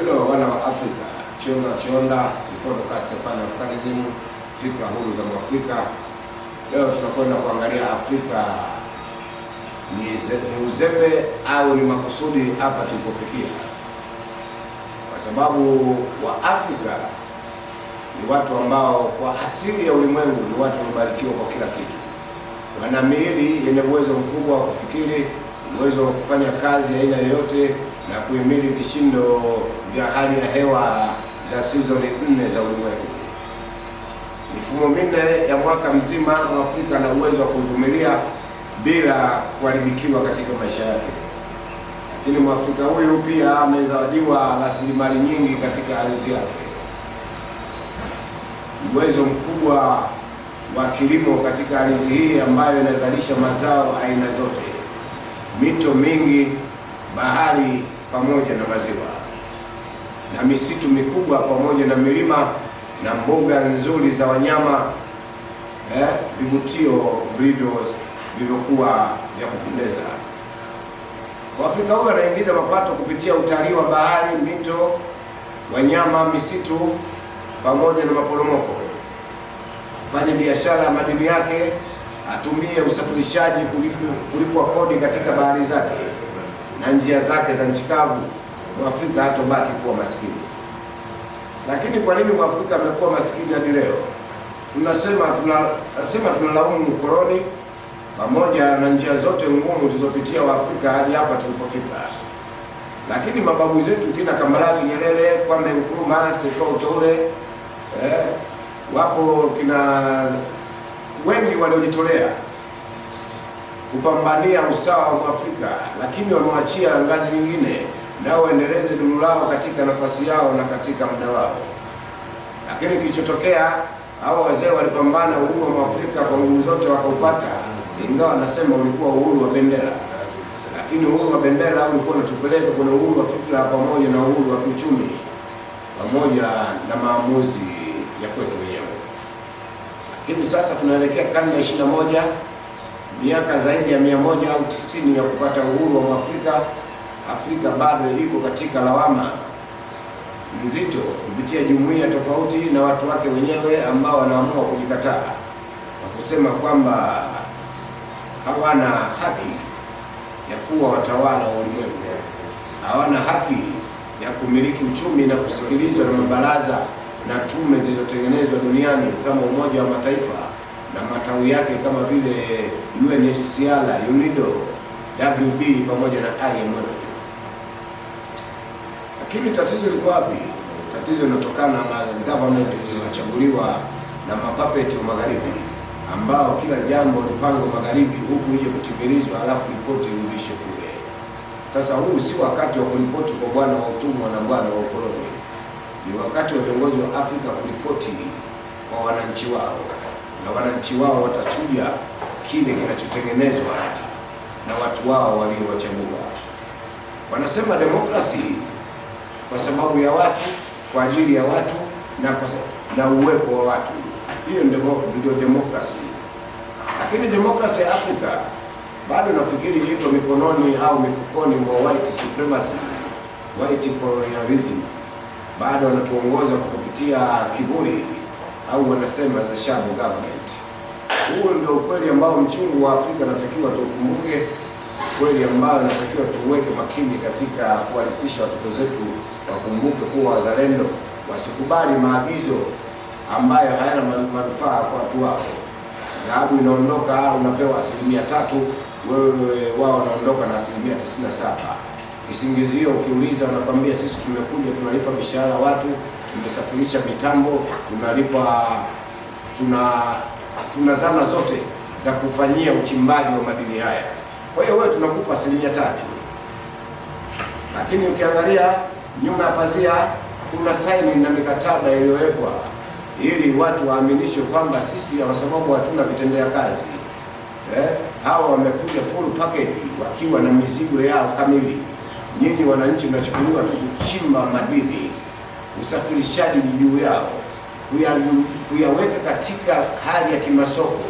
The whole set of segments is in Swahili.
Hello wana wa Afrika, Chionda podcast Pan Africanism, fikra huru za Mwafrika. Leo tunakwenda kuangalia Afrika ni uzembe au ni makusudi hapa tulipofikia. Kwa sababu wa Afrika ni watu ambao kwa asili ya ulimwengu ni watu waliobarikiwa kwa kila kitu. Wana miili yenye uwezo mkubwa wa kufikiri, uwezo wa kufanya kazi aina yoyote na kuhimili vishindo vya hali ya hewa za sizoni 4 za ulimwengu. Mifumo minne ya mwaka mzima Mwafrika ana uwezo wa kuvumilia bila kuharibikiwa katika maisha yake. Lakini Mwafrika huyu pia amezawadiwa rasilimali nyingi katika ardhi yake. Uwezo mkubwa wa kilimo katika ardhi hii ambayo inazalisha mazao aina zote, mito mingi, bahari pamoja na maziwa, na misitu mikubwa pamoja na milima na mbuga nzuri za wanyama, vivutio vilivyokuwa vya kupendeza. Waafrika huyu anaingiza mapato kupitia utalii wa bahari, mito, wanyama, misitu pamoja na maporomoko. Fanya biashara ya madini yake, atumie usafirishaji kulipwa kodi katika bahari zake na njia zake za nchi kavu. Mwafrika hatobaki kuwa maskini. Lakini kwa nini Mwafrika amekuwa maskini hadi leo? Tunasema tunalaumu ukoloni pamoja na njia zote ngumu tulizopitia Waafrika hadi hapa tulipofika. Lakini mababu zetu kina Kambarage Nyerere, Kwame Nkrumah, Sekou Toure, wapo kina wengi waliojitolea kupambania usawa wa Afrika, lakini wamewachia ngazi nyingine nao waendeleze duru lao katika nafasi yao na katika muda wao. Lakini kilichotokea, hao wazee walipambana uhuru wa Afrika kwa nguvu zote wakaupata, ingawa nasema ulikuwa uhuru wa bendera. Lakini uhuru wa bendera ulikuwa unatupeleka kwenye uhuru wa fikra pamoja na uhuru wa kiuchumi pamoja na maamuzi ya kwetu wenyewe. Lakini sasa tunaelekea karne ya 21, miaka zaidi ya 100 au 90 ya kupata uhuru wa Mwafrika. Afrika bado iko katika lawama nzito kupitia jumuiya tofauti na watu wake wenyewe ambao wanaamua kujikataa na kusema kwamba hawana haki ya kuwa watawala wa ulimwengu, hawana haki ya kumiliki uchumi na kusikilizwa na mabaraza na tume zilizotengenezwa duniani kama Umoja wa Mataifa na matawi yake kama vile UNHCR, UNIDO, WB pamoja na IMF. Lakini tatizo liko wapi? Tatizo linatokana na government zilizochaguliwa na mapapeti wa magharibi ambao kila jambo lipangwa magharibi huku ije kutimilizwa alafu ripoti irudishwe kule. Sasa huu si wakati wa kuripoti kwa bwana wa utumwa na bwana wa ukoloni. Ni wakati wa viongozi wa Afrika kuripoti kwa wananchi wao, na wananchi wao watachuja kile kinachotengenezwa na watu wao waliowachagua. Wanasema demokrasi kwa sababu ya watu, kwa ajili ya watu na uwepo wa watu. Hiyo ndio demokrasi. Lakini demokrasi ya Afrika bado nafikiri iko mikononi au mifukoni mwa white supremacy, white colonialism. Bado wanatuongoza kupitia kivuli au wanasema the shadow government. Huo ndio ukweli ambao mchungu wa Afrika natakiwa tukumbuke, ukweli ambao natakiwa tuweke makini katika kuwalisisha watoto zetu, wakumbuke kuwa wazalendo, wasikubali maagizo ambayo hayana manufaa kwa watu wao. Dhahabu inaondoka, unapewa 3%, wao wanaondoka na 97%. Kisingizio ukiuliza wanakwambia sisi tumekuja tunalipa mishahara watu, tumesafirisha mitambo, tuna zana zote za kufanyia uchimbaji wa madini haya. Kwa hiyo wewe tunakupa 3%. Lakini ukiangalia nyuma ya pazia kuna saini na mikataba iliyowekwa ili watu waaminishwe kwamba sisi kwa sababu hatuna vitendea kazi. Hawa wamekuja full package wakiwa na mizigo yao kamili. Nyinyi wananchi mnachukuliwa tu kuchimba madini, usafirishaji juu yao, kuyaweka katika hali ya kimasoko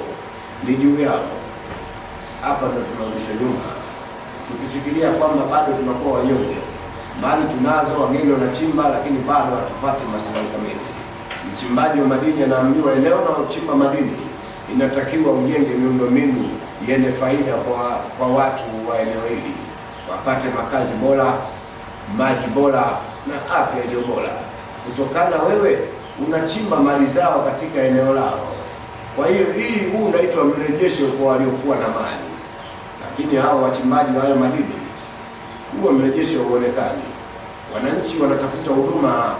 ni juu yao. Hapa ndio tunarudishwa nyuma, tukifikiria kwamba bado tunakuwa wanyonge. mali tunazo, wageni wanachimba, lakini bado hatupati maslahi kamili. Mchimbaji wa madini anaambiwa eneo na uchimba madini inatakiwa ujenge miundombinu yenye faida kwa watu wa eneo hili, wapate makazi bora, maji bora na afya iliyo bora, kutokana wewe unachimba mali zao katika eneo lao. Kwa hiyo huu unaitwa mrejesho kwa waliokuwa na mali, lakini hao wachimbaji wa hayo madini, huo mrejesho huonekani. Wananchi wanatafuta huduma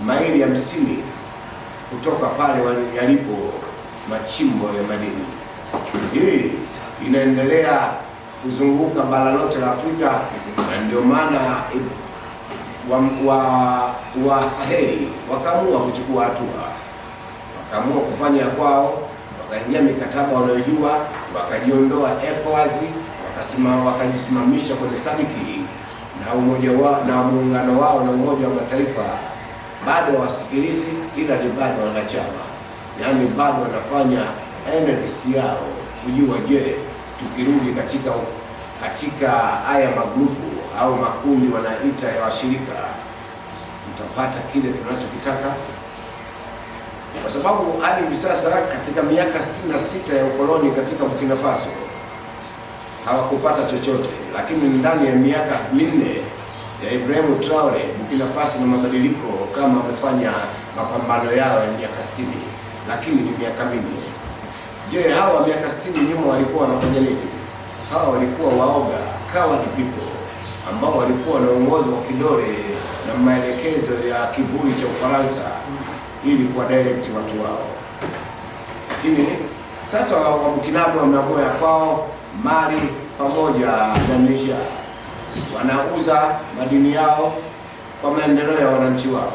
maili 50 kutoka pale yalipo machimbo ya madini. Hii inaendelea kuzunguka bara lote la Afrika, na ndio maana wa Saheli wakaamua kuchukua hatua, wakaamua kufanya kwao, wakaingia mikataba wanayojua, wakajiondoa ECOWAS, wakajisimamisha kwenye SADC na umoja wao na muungano wao na Umoja wa Mataifa. Bado wasikilizi, ila ni bado wanachama, yaani bado wanafanya analysis yao kujua, je, tukirudi katika haya magrupu au makundi wanaita ya washirika, tutapata kile tunachokitaka? Kwa sababu hadi hivi sasa katika miaka 66 ya ukoloni katika Burkina Faso hawakupata chochote, lakini ndani ya miaka 4 ya Ibrahim Traore, Burkina Faso na mabadiliko kama wamefanya mapambano yao ya miaka 60, lakini ni miaka 4. Je, hawa miaka 60 nyuma walikuwa wanafanya nini? Hawa walikuwa waoga, coward people, ambao walikuwa wanaongozwa kwa kidole na maelekezo ya kivuli cha Ufaransa ili kuwa direct watu wao. Lakini sasa wa Burkina wameamua ya kwao mali pamoja na Niger, wanauza madini yao kwa maendeleo ya wananchi wao.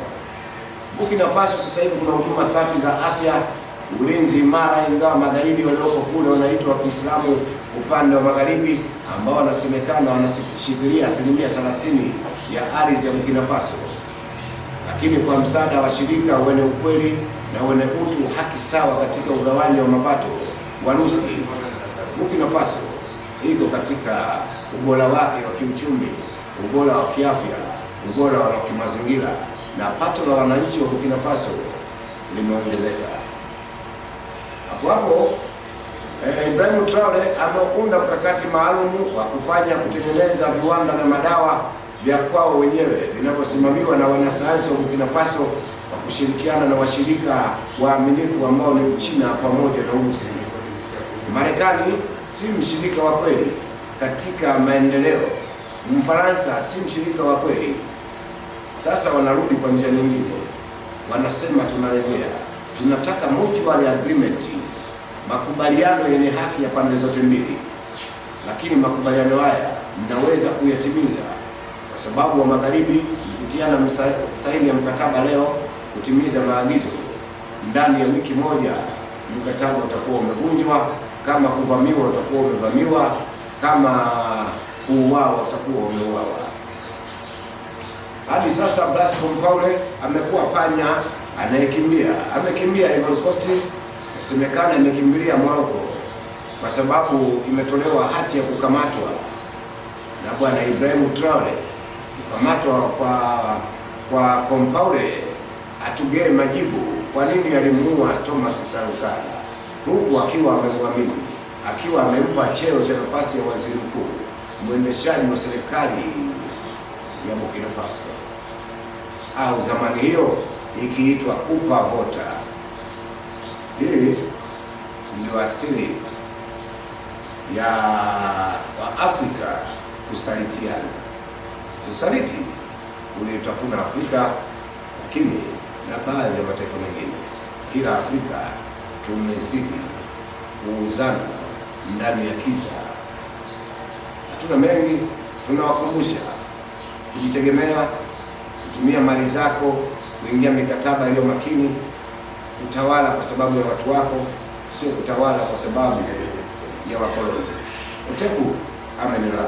Burkina Faso sasa hivi kuna huduma safi za afya, ulinzi imara, ingawa magharibi walioko kule wanaitwa Kiislamu upande wa magharibi, ambao wanasemekana wanashikilia 30% ya ardhi ya Burkina Faso. Lakini kwa msaada wa shirika wenye ukweli na wenye utu, haki sawa katika ugawanyi wa mapato Warusi, Burkina Faso iko katika ubora wake wa kiuchumi, ubora wa kiafya, ubora wa kimazingira, na pato la wananchi wa Burkina Faso limeongezeka. Hapo Ibrahim Traore ameunda mkakati maalum wa kutengeneza viwanda na madawa vya kwao wenyewe vinavyosimamiwa na wanasayansi wa Burkina Faso kwa kushirikiana na washirika waaminifu ambao ni Uchina pamoja na Urusi. Marekani si mshirika wa kweli katika maendeleo. Mfaransa si mshirika wa kweli. Sasa wanarudi kwa njia nyingine, wanasema tunarejea, tunataka mutual agreement, makubaliano yenye haki ya pande zote mbili. Lakini makubaliano haya mnaweza kuyatimiza kwa sababu wa magharibi kutiana saini ya mkataba leo, kutimiza maagizo ndani ya wiki moja mkataba utakuwa umevunjwa. Kama kuvamiwa utakuwa umevamiwa, kama kuuawa utakuwa umeuawa. Hadi sasa Blaise Compaoré amekuwa panya amekimbia Ivory Coast, inasemekana amekimbilia Morocco kwa sababu imetolewa hati ya kukamatwa na bwana Ibrahim Traore. Kukamatwa kwa Compaoré atugee majibu kwa nini alimuua Thomas Sankara, huku akiwa amemwamini, akiwa amempa cheo cha nafasi ya waziri mkuu, mwendeshaji wa serikali ya Burkina Faso, au zamani hiyo ikiitwa UPA-VOTA. Hii ndio asili ya Waafrika kusalitiana. Usaliti ulitafuna Afrika, lakini na baadhi ya mataifa mengine. Kila Afrika tumezidi kuuzana ndani ya kiza. Hatuna mengi, tunawakumbusha kujitegemea, kutumia mali zako, kuingia mikataba iliyo makini, utawala kwa sababu ya watu wako, sio kutawala kwa sababu ya wakoloni. Uteku amenira.